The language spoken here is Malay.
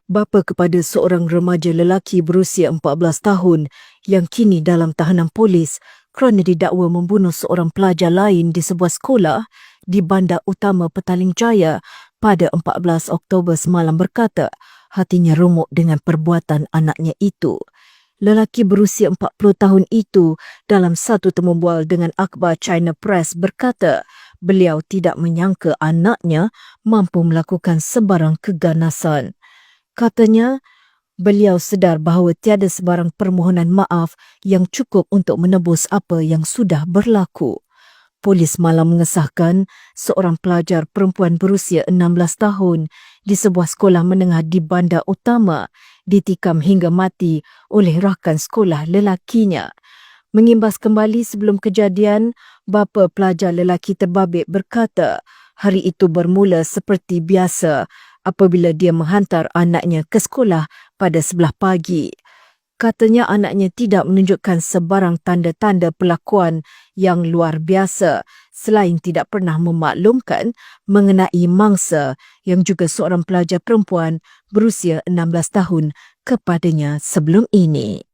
Bapa kepada seorang remaja lelaki berusia 14 tahun yang kini dalam tahanan polis kerana didakwa membunuh seorang pelajar lain di sebuah sekolah di Bandar Utama Petaling Jaya pada 14 Oktober semalam berkata hatinya remuk dengan perbuatan anaknya itu. Lelaki berusia 40 tahun itu dalam satu temubual dengan akhbar China Press berkata beliau tidak menyangka anaknya mampu melakukan sebarang keganasan. Katanya, beliau sedar bahawa tiada sebarang permohonan maaf yang cukup untuk menebus apa yang sudah berlaku. Polis malam mengesahkan seorang pelajar perempuan berusia 16 tahun di sebuah sekolah menengah di Bandar Utama ditikam hingga mati oleh rakan sekolah lelakinya. Mengimbas kembali sebelum kejadian, bapa pelajar lelaki terbabit berkata hari itu bermula seperti biasa apabila dia menghantar anaknya ke sekolah pada sebelah pagi. Katanya anaknya tidak menunjukkan sebarang tanda-tanda perlakuan yang luar biasa selain tidak pernah memaklumkan mengenai mangsa yang juga seorang pelajar perempuan berusia 16 tahun kepadanya sebelum ini.